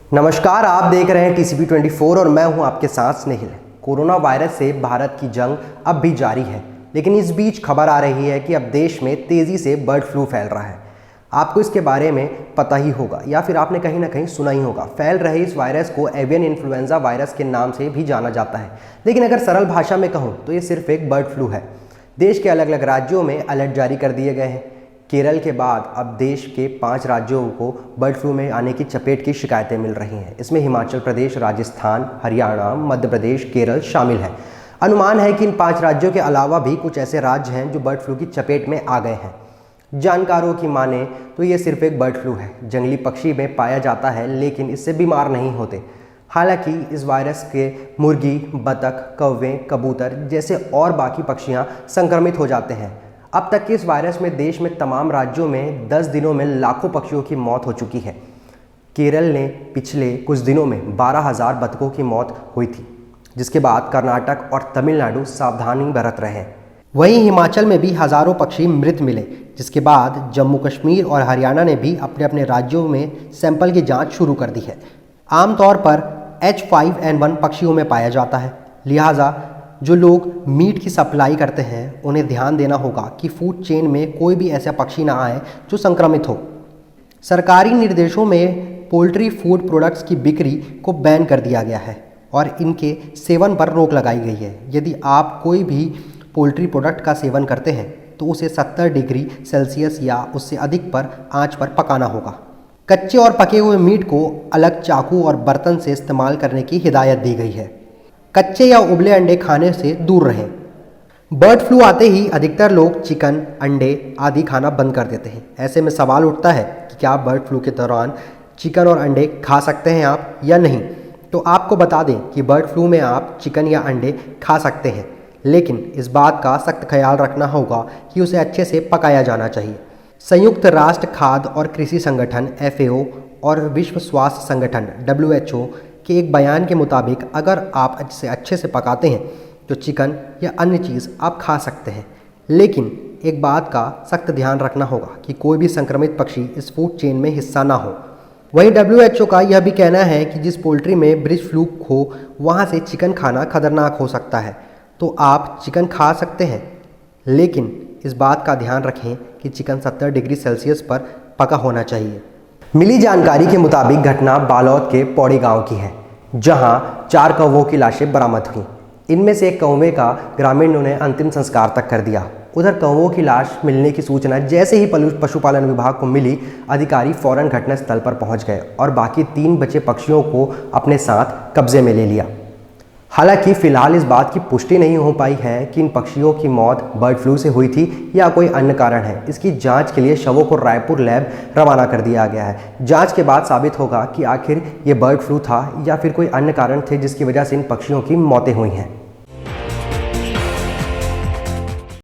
नमस्कार, आप देख रहे हैं TCP 24 और मैं हूं आपके साथ स्नेहिल। कोरोना वायरस से भारत की जंग अब भी जारी है, लेकिन इस बीच खबर आ रही है कि अब देश में तेज़ी से बर्ड फ्लू फैल रहा है। आपको इसके बारे में पता ही होगा या फिर आपने कहीं ना कहीं सुना ही होगा। फैल रहे इस वायरस को एवियन इन्फ्लुएंजा वायरस के नाम से भी जाना जाता है, लेकिन अगर सरल भाषा में कहूँ तो ये सिर्फ एक बर्ड फ्लू है। देश के अलग अलग राज्यों में अलर्ट जारी कर दिए गए हैं। केरल के बाद अब देश के 5 राज्यों को बर्ड फ्लू में आने की चपेट की शिकायतें मिल रही हैं। इसमें हिमाचल प्रदेश, राजस्थान, हरियाणा, मध्य प्रदेश, केरल शामिल हैं। अनुमान है कि इन 5 राज्यों के अलावा भी कुछ ऐसे राज्य हैं जो बर्ड फ्लू की चपेट में आ गए हैं। जानकारों की माने तो ये सिर्फ एक बर्ड फ्लू है, जंगली पक्षी में पाया जाता है, लेकिन इससे बीमार नहीं होते। हालांकि इस वायरस के मुर्गी, बतख, कौवे, कबूतर जैसे और बाकी पक्षियां संक्रमित हो जाते हैं। अब तक के इस वायरस में देश में तमाम राज्यों में 10 दिनों में लाखों पक्षियों की मौत हो चुकी है। केरल ने पिछले कुछ दिनों में 12,000 बतखों की मौत हुई थी, जिसके बाद कर्नाटक और तमिलनाडु सावधानी बरत रहे हैं। वहीं हिमाचल में भी हज़ारों पक्षी मृत मिले, जिसके बाद जम्मू कश्मीर और हरियाणा ने भी अपने अपने राज्यों में सैंपल की जाँच शुरू कर दी है। आमतौर पर H5N1 पक्षियों में पाया जाता है, लिहाजा जो लोग मीट की सप्लाई करते हैं उन्हें ध्यान देना होगा कि फूड चेन में कोई भी ऐसा पक्षी ना आए जो संक्रमित हो। सरकारी निर्देशों में पोल्ट्री फूड प्रोडक्ट्स की बिक्री को बैन कर दिया गया है और इनके सेवन पर रोक लगाई गई है। यदि आप कोई भी पोल्ट्री प्रोडक्ट का सेवन करते हैं तो उसे 70 डिग्री सेल्सियस या उससे अधिक पर आंच पर पकाना होगा। कच्चे और पके हुए मीट को अलग चाकू और बर्तन से इस्तेमाल करने की हिदायत दी गई है। कच्चे या उबले अंडे खाने से दूर रहें। बर्ड फ्लू आते ही अधिकतर लोग चिकन, अंडे आदि खाना बंद कर देते हैं। ऐसे में सवाल उठता है कि क्या बर्ड फ्लू के दौरान चिकन और अंडे खा सकते हैं आप या नहीं। तो आपको बता दें कि बर्ड फ्लू में आप चिकन या अंडे खा सकते हैं, लेकिन इस बात का सख्त ख्याल रखना होगा कि उसे अच्छे से पकाया जाना चाहिए। संयुक्त राष्ट्र खाद्य और कृषि संगठन FAO और विश्व स्वास्थ्य संगठन WHO के एक बयान के मुताबिक अगर आप इसे अच्छे से पकाते हैं तो चिकन या अन्य चीज़ आप खा सकते हैं, लेकिन एक बात का सख्त ध्यान रखना होगा कि कोई भी संक्रमित पक्षी इस फूड चेन में हिस्सा ना हो। वहीं WHO का यह भी कहना है कि जिस पोल्ट्री में ब्रिज फ्लू हो वहाँ से चिकन खाना खतरनाक हो सकता है। तो आप चिकन खा सकते हैं, लेकिन इस बात का ध्यान रखें कि चिकन 70 डिग्री सेल्सियस पर पका होना चाहिए। मिली जानकारी के मुताबिक घटना बालोद के पौड़ी गांव की है, जहां 4 कौवों की लाशें बरामद हुई। इनमें से एक कौवे का ग्रामीणों ने अंतिम संस्कार तक कर दिया। उधर कौवों की लाश मिलने की सूचना जैसे ही पशुपालन विभाग को मिली, अधिकारी फौरन घटनास्थल पर पहुंच गए और बाकी 3 बचे पक्षियों को अपने साथ कब्जे में ले लिया। हालांकि फिलहाल इस बात की पुष्टि नहीं हो पाई है कि इन पक्षियों की मौत बर्ड फ्लू से हुई थी या कोई अन्य कारण है। इसकी जांच के लिए शवों को रायपुर लैब रवाना कर दिया गया है। जांच के बाद साबित होगा कि आखिर ये बर्ड फ्लू था या फिर कोई अन्य कारण थे जिसकी वजह से इन पक्षियों की मौतें हुई हैं।